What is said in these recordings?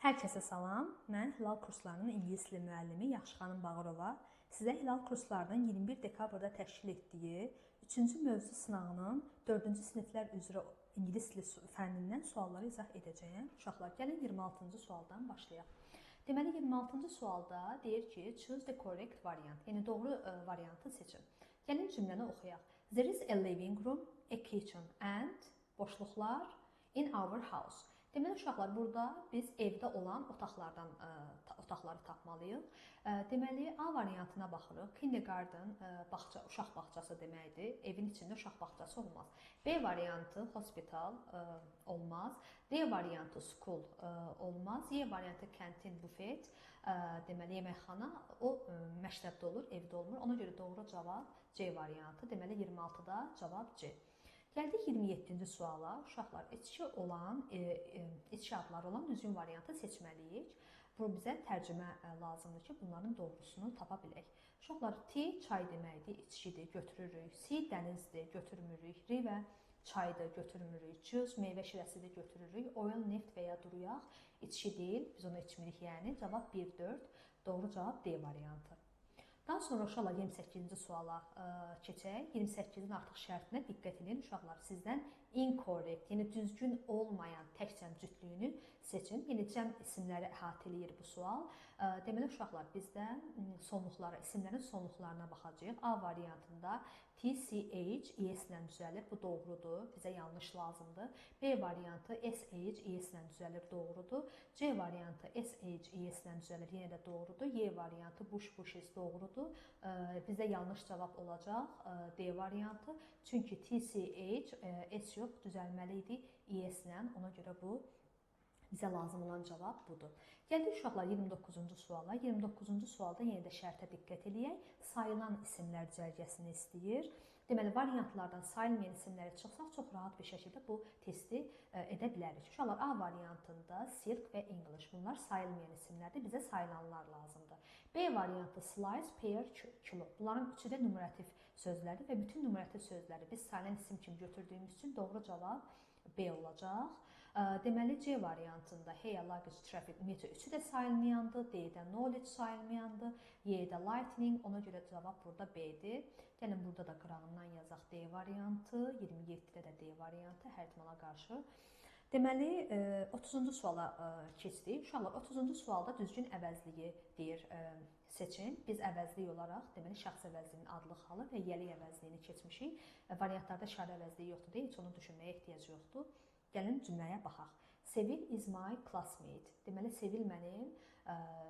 Hər kəsə salam. Mən Hilal kurslarının ingilis dili müəllimi Yaxşıxanım Bağırova. Sizə Hilal kurslarının 21 dekabrda təşkil etdiyi 3-cü mövzu sınağının 4-cü siniflər üzrə ingilis dili fənnindən sualları izah edəcəyəm. Uşaqlar, gəlin 26-cı sualdan başlayaq. Deməli 26-cı sualda deyir ki, choose the correct variant. Yəni doğru variantı seçin. Gəlin cümləni oxuyaq. There is a living room, a kitchen and boşluqlar in our house. Deməli uşaqlar, burada biz evdə olan otaqları tapmalıyıq. Deməli A variantına baxırıq. Kindergarten uşaq bağçası deməkdir. Evin içində uşaq bağçası olmaz. B variantı hospital olmaz. D variantı school olmaz. Y variantı kantin, bufet, deməli yeməkxana o məktəbdə olur, evdə olmur. Ona görə doğru cavab C variantı. Deməli 26-da cavab C. Gəldik 27-ci suala. Uşaqlar, içki adları olan düzgün variantı seçməliyik. Bu bizə tərcümə lazımdır ki, bunların doğrusunu tapa bilək. Uşaqlar, tea çay deməkdir, içkidir, götürürük. Sea dənizdir, götürmürük. River çaydır, götürmürük. Juice meyvə şirəsidir, götürürük. Oil neft və ya duru yağ içki deyil, biz onu içmirik yəni. Cavab 1-4. Doğru cavab D variantı. Daha sonra uşaqlar 28-ci suala keçək. 28-in artıq şərtinə diqqət edin. Uşaqlar, sizdən incorrect, yəni düzgün olmayan tək cəm cütlüyünü seçin. Yəni cəm isimləri əhatə eləyir bu sual. Deməli uşaqlar, bizdə sonluqlara, isimlərin sonluqlarına baxacağıq. A variantında TCH ES ilə düzəlir. Bu doğrudur. Bizə yanlış lazımdır. B variantı SH ES ilə düzəlir. Doğrudur. C variantı SH ES ilə düzəlir. Yenə də doğrudur. Y variantı bushes doğrudur. Bizdə yanlış cavab olacaq D variantı. Çünki TCH S yox, düzəlməli idi ES ilə. Ona görə bu bizə lazım olan cavab budur. Gəldik uşaqlar 29-cu suala. 29-cu sualda yenə də şərtə diqqət edək. Sayılan isimlər cərgəsini istəyir. Deməli, variantlardan sayılmayan isimləri çıxsaq, çox rahat bir şəkildə bu testi edə bilərik. Uşaqlar, A variantında silk və English. Bunlar sayılmayan isimlərdir. Bizə sayılanlar lazımdır. B variantı slice, pear, kilo. Bunların üçü də numerativ sözlərdir və bütün numerativ sözləri biz sayılan isim kimi götürdüyümüz üçün doğru cavab B olacaq. Deməli, C variantında heya, luggage, traffic, metro üçü də sayılmayandır. D-də knowledge sayılmayandır. Y-də lightning, ona görə cavab burada B-dir. Gəlin, burada da qırağından yazaq D variantı. 27-də də D variantı hər ehtimala qarşı. Deməli, 30-cu suala keçdik. Uşaqlar, 30-cu sualda düzgün əvəzliyi deyir seçin. Biz əvəzlik olaraq, deməli, şəxs əvəzliyinin adlı xalı və yəlik əvəzliyini keçmişik. Variantlarda şərə əvəzliyi yoxdur deyə heç onu düşünməyə ehtiyac yoxdur. Gəlin cümləyə baxaq. Sevil is my classmate. Deməli, Sevil mənim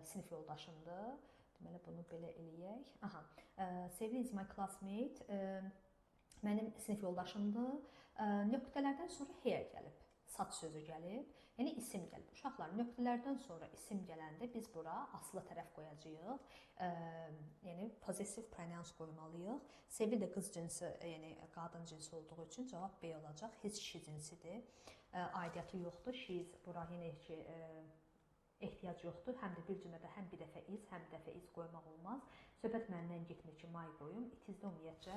sinif yoldaşımdır. Deməli, bunu belə eləyək. Sevil is my classmate mənim sinif yoldaşımdır. Nöqtələrdən sonra heya gəlib. Saç sözü gəlib, yəni isim gəlib. Uşaqlar, nöqtələrdən sonra isim gələndə biz bura asılı tərəf qoyacağıq. Yəni possessive pronouns qoymalıyıq. Sevil də qız cinsi, yəni qadın cinsi olduğu üçün cavab B olacaq. His kişi cinsidir. Aidiyyatı yoxdur. She's bura yenə ki ehtiyac yoxdur. Həm də bir cümlədə həm bir dəfə is, həm bir dəfə is qoymaq olmaz. Söhbət məndən getmir ki, my qoyum. It is də ümumiyyətcə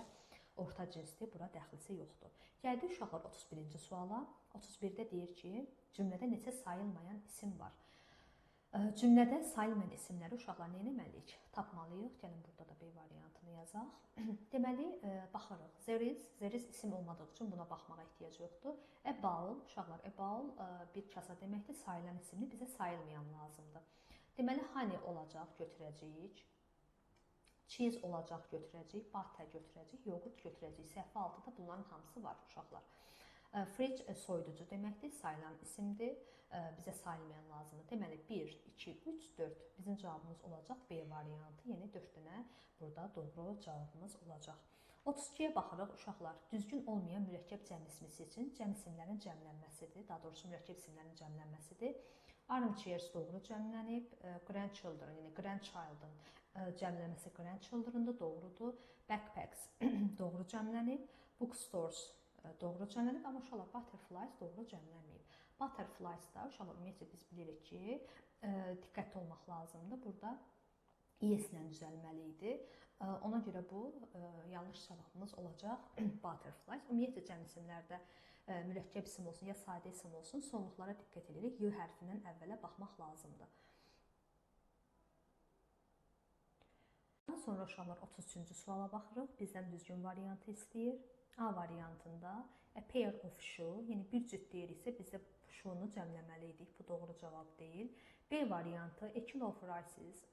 orta cinsdir, bura dəxlisi yoxdur. Gəldik uşaqlar 31-ci suala. 31-də deyir ki, cümlədə neçə sayılmayan isim var. Cümlədə sayılmayan isimləri uşaqlar nə etməliyik? Tapmalıyıq. Gəlin, burada da B variantını yazaq. Deməli, baxırıq. There is isim olmadığı üçün buna baxmağa ehtiyac yoxdur. A bowl, uşaqlar, a bowl bir kasa deməkdir. Sayılan isimli bizə sayılmayan lazımdır. Deməli, honey olacaq, götürəcəyik. Cheese olacaq, götürəcəyik, butter götürəcəyik, yoğurt götürəcəyik. Səhv altıda bunların hamısı var uşaqlar. Fridge soyuducu deməkdir, sayılan isimdir, bizə sayılmayan lazımdır. Deməli, 1, 2, 3, 4 bizim cavabımız olacaq B variantı, yəni 4 dənə burada doğru cavabımız olacaq. 32-yə baxırıq uşaqlar, düzgün olmayan mürəkkəb cəm ismi seçin. Cəm isimlərin cəmlənməsidir, daha doğrusu mürəkkəb isimlərin cəmlənməsidir. Armchairs doğru cəmlənib, grandchildren, yəni grandchild'ın cəmləməsi grandchildren'dır, doğrudur. Backpacks doğru cəmlənib, bookstores doğru cəmlənib, amma uşaqlar butterflies doğru cəmlənməyib. Butterflies da uşaqlar ümumiyyətlə biz bilirik ki, diqqətli olmaq lazımdır. Burada ES ilə düzəlməli idi. Ona görə bu yanlış cavabımız olacaq butterflies. Ümumiyyətlə cəm isimlərdə mürəkkəb isim olsun, ya sadə isim olsun, sonluqlara diqqət edirik. Y hərfindən əvvələ baxmaq lazımdır. Daha sonra uşaqlar 33-cü suala baxırıq. Bizdən düzgün variantı istəyir. A variantında a pair of shoe, yəni bir cüt deyiriksə bizdə shoe-nu cəmləməli idik. Bu doğru cavab deyil. B variantı a kilo of rices.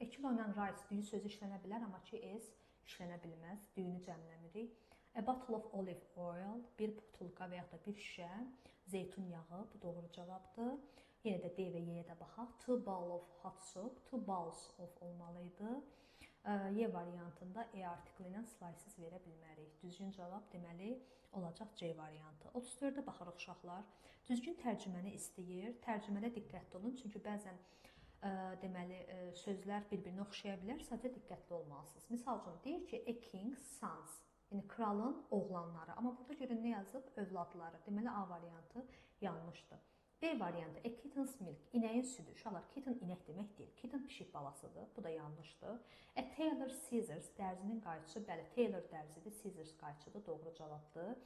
A kilo ilə rice düyü sözü işlənə bilər, amma ki s işlənə bilməz. Düyünü cəmləmirik. A bottle of olive oil, bir butulka və yaxud da bir şüşə zeytun yağı, bu doğru cavabdır. Yenə də D və Y-yə də baxaq. 2 bowl of hot soup, 2 bowls of olmalı idi. Y variantında E artikli ilə slices verə bilmərik. Düzgün cavab deməli olacaq C variantı. 34-də baxırıq uşaqlar. Düzgün tərcüməni istəyir. Tərcümədə diqqətli olun, çünki bəzən deməli sözlər bir-birinə oxşaya bilər. Sadəcə diqqətli olmalısınız. Misal üçün deyir ki, a king's sons, yəni kralın oğlanları. Amma burada görün nə yazıb? Övladları. Deməli A variantı yanlışdır. B variantı a kitten's milk, inəyin südü. Uşaqlar, kitten inək demək deyil. Kitten pişik balasıdır. Bu da yanlışdır. A tailor scissors, dərzinin qayçısı. Bəli, tailor dərzidir, scissors qayçıdır. Doğru cavabdır.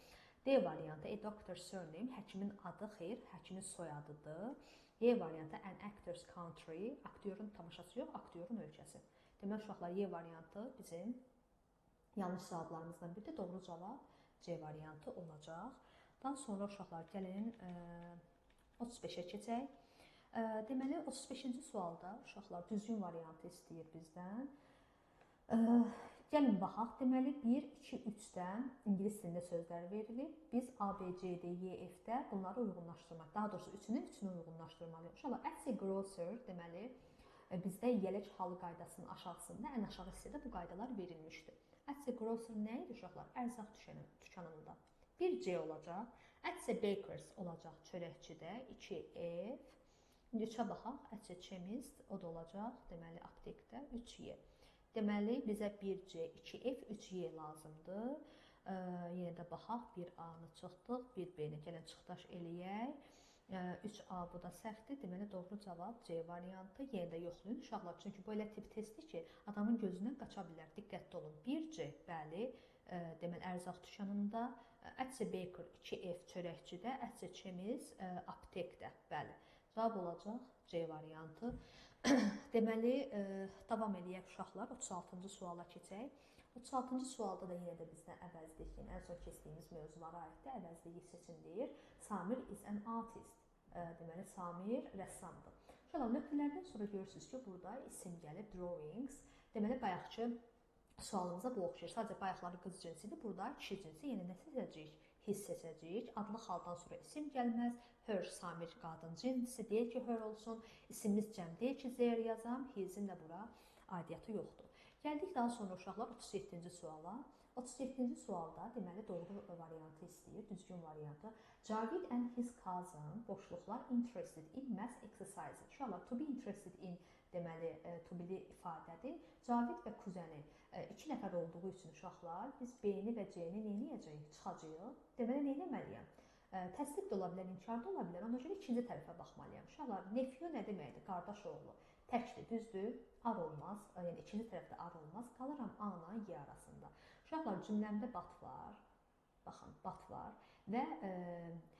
D variantı a doctor's surname, həkimin adı, xeyr, həkimin soyadıdır. Y variantı an actor's country, aktyorun tamaşaçısı yox, aktyorun ölkəsi. Demək uşaqlar, Y variantı bizim yanlış cavablarımızdan biridir. Doğru cavab C variantı olacaq. Daha sonra uşaqlar gəlin 35-ə keçək. Deməli 35-ci sualda uşaqlar düzgün variantı istəyir bizdən. Gəlin baxaq. Deməli 1, 2, 3-dən ingilis dilində sözlər verilib. Biz A, B, C, D, Y, F-də bunları uyğunlaşdırmaq, daha doğrusu üçünü uyğunlaşdırmalıyıq. Uşaqlar, as a grocer deməli bizdə yelək halı qaydasının aşağısında, ən aşağı hissədə bu qaydalar verilmişdir. As a grocer nə idi uşaqlar? Ərzaq dükanında. 1 C olacaq. At a baker's olacaq çörəkçidə. 2 F. İndi 3-ə baxaq. At a chemist, o da olacaq. Deməli aptekdə. 3 Y. Deməli bizə 1 C, 2 F, 3 Y lazımdır. Yenə də baxaq. 1 A-nı çıxdıq. 1 B-ni gəlin çıxdaş eləyək. 3A bu da səhvdir. Deməli doğru cavab C variantı. Yenə də yoxlayın uşaqlar. Çünki bu elə tip testdir ki, adamın gözündən qaça bilər. Diqqətli olun. 1 C, bəli. Deməli ərzaq dükanında. At a baker 2F çörəkçidə, at a chemist aptekdə. Bəli. Cavab olacaq C variantı. Deməli davam eləyək uşaqlar. 36-cı suala keçək. 36-cı sualda da yenə də bizdən əvəzlik, yəni ən son keçdiyimiz mövzulara aiddir. Əvəzliyi seçin deyir. Samir is an artist. Deməli Samir rəssamdır. Uşaqlar nöqtələrdən sonra görürsünüz ki, burada isim gəlib drawings. Deməli bayaqçı sualımıza bu oxşayır. Sadəcə bayaqları qız cinsidir, burada kişi cinsi. Yəni nə seçəcəyik? His seçəcəyik. Adlı xaldan sonra isim gəlməz. Her, Samir qadın cinsi. Deyək ki, her olsun. İsimimiz cəm deyək ki, there yazam. His'in də bura aidiyyatı yoxdur. Gəldik daha sonra uşaqlar 37-ci suala. 37-ci sualda deməli doğru variantı istəyir, düzgün variantı. Cavid and his cousin boşluqlar interested in math exercises. Uşaqlar, to be interested in deməli to be-li ifadədir. Cavid və kuzəni 2 nəfər olduğu üçün uşaqlar biz B-ni və C-ni nə edəcəyik? Çıxacağıq. Deməli nə etməliyəm? Təsdiq də ola bilər, inkar da ola bilər. Ona görə ikinci tərəfə baxmalıyam. Uşaqlar, nephew nə deməkdir? Qardaş oğlu. Təkdir, düzdür? Ar olmaz. Yəni ikinci tərəfdə ar olmaz. Qalıram A-la Y arasında. Uşaqlar, cümləmdə bat var. Baxın, bat var. Və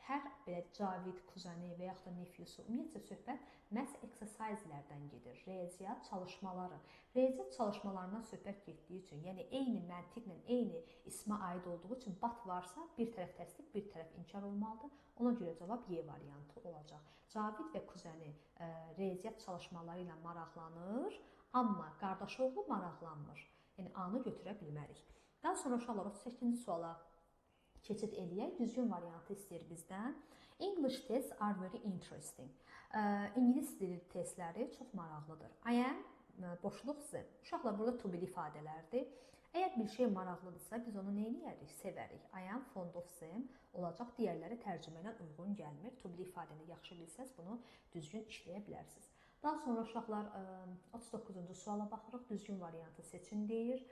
hər belə Cavid, kuzəni və yaxud da nephew-su ümumiyyətlə söhbət math exercise-lərdən gedir. Riyaziyyat çalışmaları. Riyaziyyat çalışmalarından söhbət getdiyi üçün, yəni eyni məntiqlə, eyni ismə aid olduğu üçün bat varsa, bir tərəf təsdiq, bir tərəf inkar olmalıdır. Ona görə cavab Y variantı olacaq. Cavid və kuzəni riyaziyyat çalışmaları ilə maraqlanır, amma qardaşoğlu maraqlanmır. Yəni A-nı götürə bilmərik. Daha sonra uşaqlar 38-ci suala keçid eləyək. Düzgün variantı istəyir bizdən. English tests are very interesting. İngilis dili testləri çox maraqlıdır. I am boşluq Z. Uşaqlar burada to be ifadələrdir. Əgər bir şey maraqlıdırsa, biz onu nə edərik? Sevərik. I am fond of them olacaq. Digərləri tərcümə ilə uyğun gəlmir. To be ifadəni yaxşı bilsəz, bunu düzgün işləyə bilərsiniz. Daha sonra uşaqlar 39-cu suala baxırıq. Düzgün variantı seçin deyir.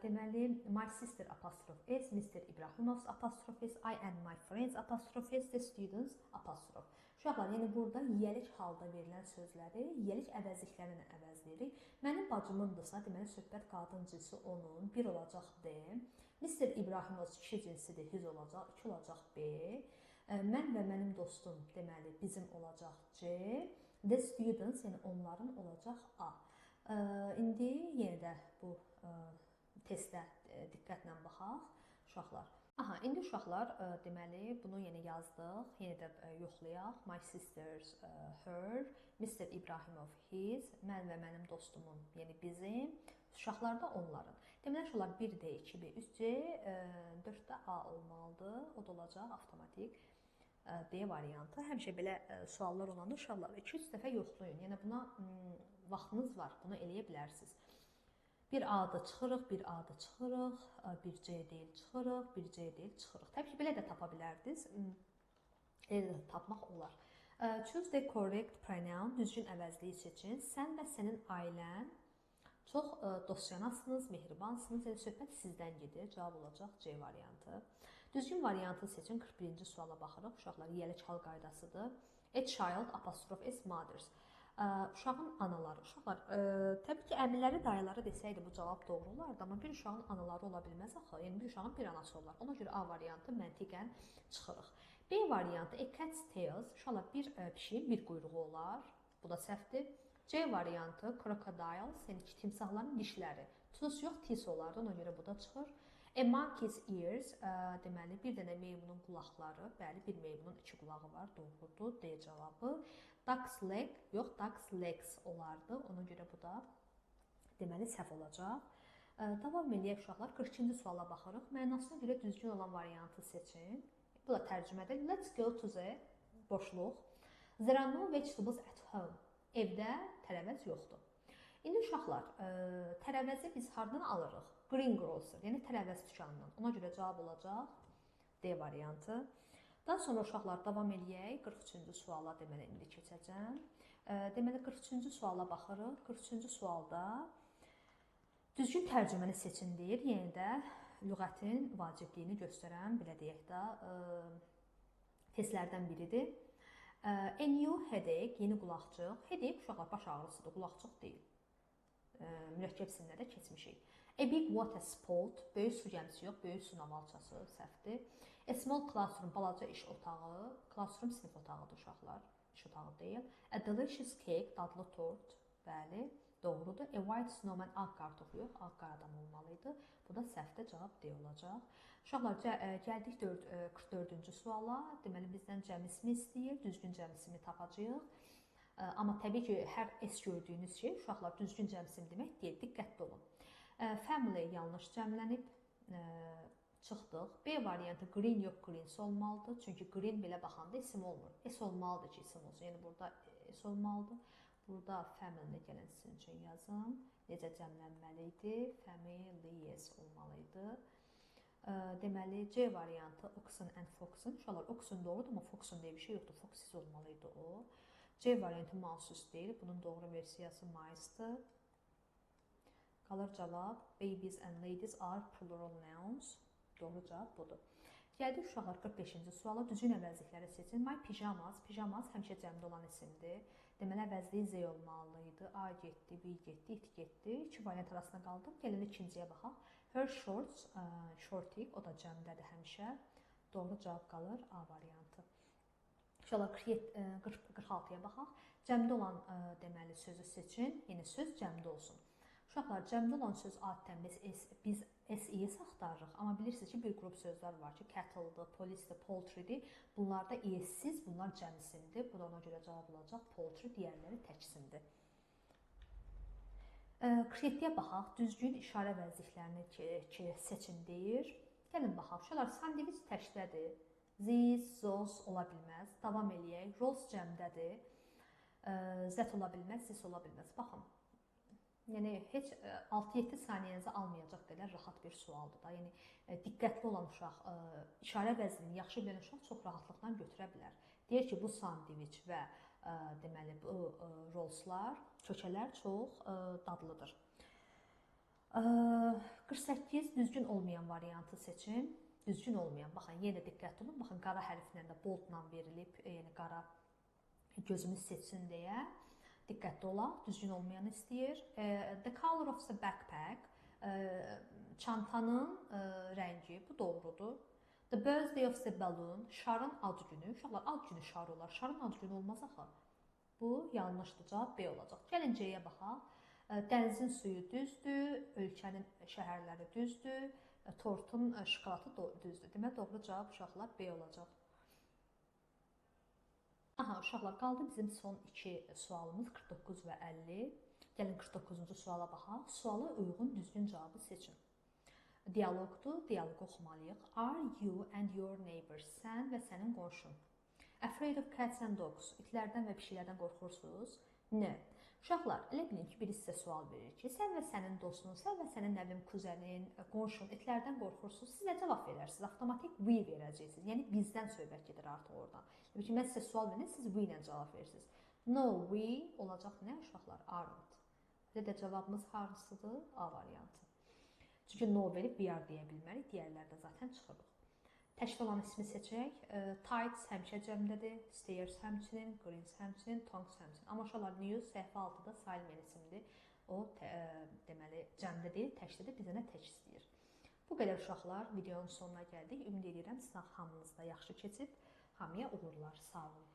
Deməli, my sister apostrophe S, Mr. İbrahimov's apostrophe S, I and my friends apostrophe S, the students apostrophe. Uşaqlar, yəni burada yiyəlik halda verilən sözləri yiyəlik əvəzlikləri ilə əvəzləyirik. Mənim bacımındırsa, deməli söhbət qadın cinsi onun, 1 olacaq D. Mr. İbrahimov kişi cinsidir, his olacaq, 2 olacaq B. Mən və mənim dostum, deməli bizim olacaq C. The students, yəni onların olacaq A. İndi yenə də bu testə diqqətlə baxaq uşaqlar. Aha, indi uşaqlar, deməli bunu yenə yazdıq. Yenə də yoxlayaq. My sisters, her, Mr. İbrahimov his, mən və mənim dostumun, yəni bizim, uşaqlarda onların. Deməli uşaqlar 1D, 2B, 3C, 4də A olmalıdır. O da olacaq avtomatik B variantı. Həmişə belə suallar olanda uşaqlar 2-3 dəfə yoxlayın. Yəni buna vaxtınız var. Bunu eləyə bilərsiniz. Bir A-da çıxırıq, bir A-da çıxırıq, bir C deyil çıxırıq, bir C deyil çıxırıq. Təbii ki, belə də tapa bilərdiniz. Elə də tapmaq olar. Choose the correct pronoun, düzgün əvəzliyi seçin. Sən və sənin ailən çox dostyanasınız, mehribansınız. Yəni söhbət sizdən gedir. Cavab olacaq C variantı. Düzgün variantı seçin. 41-ci suala baxırıq. Uşaqlar, yiyəlik hal qaydasıdır. A child, apostrof S, mothers. Uşağın anaları. Uşaqlar, təbii ki, əmiləri, dayıları desəydi bu cavab doğru olardı, amma bir uşağın anaları ola bilməz axı. Yəni bir uşağın bir anası olar. Ona görə A variantı məntiqən çıxırıq. B variantı a cat's tails. Uşaqlar, bir pişiyin bir quyruğu olar. Bu da səhvdir. C variantı crocodiles, yəni ki, timsahların dişləri. Tus yox, tis olardı. Ona görə bu da çıxır. A monkey's ears, deməli bir dənə meymunun qulaqları. Bəli, bir meymunun 2 qulağı var. Doğrudur. D cavabı. Duck's leg, yox, duck's legs olardı. Ona görə bu da deməli səhv olacaq. Davam eləyək uşaqlar. 42-ci suala baxırıq. Mənasına görə düzgün olan variantı seçin. Bu da tərcümədir. Let's go to the boşluq. There are no vegetables at home. Evdə tərəvəz yoxdur. İndi uşaqlar, tərəvəzi biz hardan alırıq? Greengrocer, yəni tərəvəz dükanından. Ona görə cavab olacaq D variantı. Daha sonra uşaqlar davam eləyək. 43-cü suala deməli indi keçəcəm. Deməli 43-cü suala baxırıq. 43-cü sualda düzgün tərcüməni seçin deyir. Yenə də lüğətin vacibliyini göstərən, belə deyək də, testlərdən biridir. A new headache, yeni qulaqçıq. Headache uşaqlar baş ağrısıdır, qulaqçıq deyil. Mürəkkəb sinirlə də keçmişik. A big water spout, böyük su gəmisi yox, böyük su navalçası, səhvdir. A small classroom, balaca iş otağı. Classroom sinif otağıdır uşaqlar, iş otağı deyil. A delicious cake, dadlı tort, bəli, doğrudur. A white snowman, ağ qartof yox, ağ qar adam olmalıydı. Bu da səhvdir, cavab D olacaq. Uşaqlar, gəldik 44-cü suala. Deməli, bizdən cəmisini istəyir, düzgün cəmisini tapacağıq. Amma təbii ki, hər S gördüyünüz şey, uşaqlar, düzgün cəmisim demək deyil, diqqətli olun. Family yanlış cəmlənib, çıxdıq. B variantı green yox, greens olmalıdır. Çünki green belə baxanda isim olmur. S olmalıdır ki, isim olsun. Yəni burada S olmalıdır. Burada family gələn sizin üçün yazın. Necə cəmlənməli idi? Families olmalı idi. Deməli, C variantı oxen and foxen. Uşaqlar, oxen doğrudur, amma foxen deyə bir şey yoxdur. Foxes olmalı idi o. C variantı mouses deyil. Bunun doğru versiyası mice'dır. Qalır cavab. Babies and ladies are plural nouns. Doğru cavab budur. Gəldik uşaqlar 45-ci suala. Düzgün əvəzlikləri seçin. My pyjamas. Pyjamas həmişə cəmdə olan isimdir. Deməli, əvəzliyi Z olmalıydı. A getdi, B getdi, it getdi. 2 variant arasında qaldım. Gəlin ikinciyə baxaq. Her shorts, shorty, o da cəmdədir həmişə. Doğru cavab qalır A variantı. Uşaqlar 46-ya baxaq. Cəmdə olan deməli sözü seçin. Yəni söz cəmdə olsun. Uşaqlar, cəmdə olan söz adətən biz SES axtarırıq. Amma bilirsiniz ki, bir qrup sözlər var ki, cattle'dır, police'dir, poultry'dir. Bunlarda ES'siz, bunlar cəmsimdir. Bu da ona görə cavab olacaq. Poultry, digərləri təksimdir. 47-yə baxaq. Düzgün işarə vəzifələrini seçin deyir. Gəlin baxaq. Uşaqlar, sandviç təkdədir. These, those ola bilməz. Davam eləyək. Rolls cəmdədir. That ola bilməz, this ola bilməz. Baxın. Yəni, heç 6-7 saniyənizi almayacaq qədər rahat bir sualdır da. Yəni, diqqətli olan uşaq, işarə vəznini yaxşı bilən uşaq çox rahatlıqla götürə bilər. Deyir ki, bu sandviç və deməli, bu rollslar, kökələr çox dadlıdır. 48 düzgün olmayan variantı seçin. Düzgün olmayan, baxın, yenə diqqətli olun. Baxın, qara hərflə də boldla verilib, yəni qara gözümüz seçsin deyə diqqətli olaq, düzgün olmayanı istəyir. The color of the backpack, çantanın rəngi, bu doğrudur. The birthday of the balloon, şarın ad günü. Uşaqlar, ad günü şarı olar. Şarın ad günü olmaz axı. Bu yanlışdır, cavab B olacaq. Gəlin C-yə baxaq. Dənizin suyu düzdür, ölkənin şəhərləri düzdür, tortun şokolatı düzdür. Demək, doğru cavab uşaqlar B olacaq. Aha, uşaqlar, qaldı bizim son iki sualımız 49 və 50. Gəlin 49-cu suala baxaq. Suala uyğun düzgün cavabı seçin. Dialoqdur, dialoqu oxumalıyıq. Are you and your neighbors, sən və sənin qonşun, afraid of cats and dogs, itlərdən və pişiklərdən qorxursunuz? No. Uşaqlar, elə bilin ki, biri sizə sual verir ki, sən və sənin dostun, sən və sənin nəvin, kuzenin, qonşun itlərdən qorxursunuz. Siz nə cavab verərsiniz? Avtomatik we verəcəksiniz. Yəni bizdən söhbət gedir artıq oradan. Yəni ki, mən sizə sual verim, siz we ilə cavab verirsiniz. No, we olacaq nə uşaqlar? Aren't. Bizə də cavabımız hansıdır? A variantı. Çünki no verib we are deyə bilmərik, digərlərdə zaten çıxırıq. Təşkil olan ismi seçək. Tights həmişə cəmdədir, stairs həmçinin, greens həmçinin, tongs həmçinin. Amma uşaqlar news səhifə altıda Salim isimdir. O deməli cəmdə deyil, təkdir, bizə nə tək istəyir. Bu qədər uşaqlar, videonun sonuna gəldik. Ümid edirəm sınaq hamınızda yaxşı keçib. Hamıya uğurlar. Sağ olun.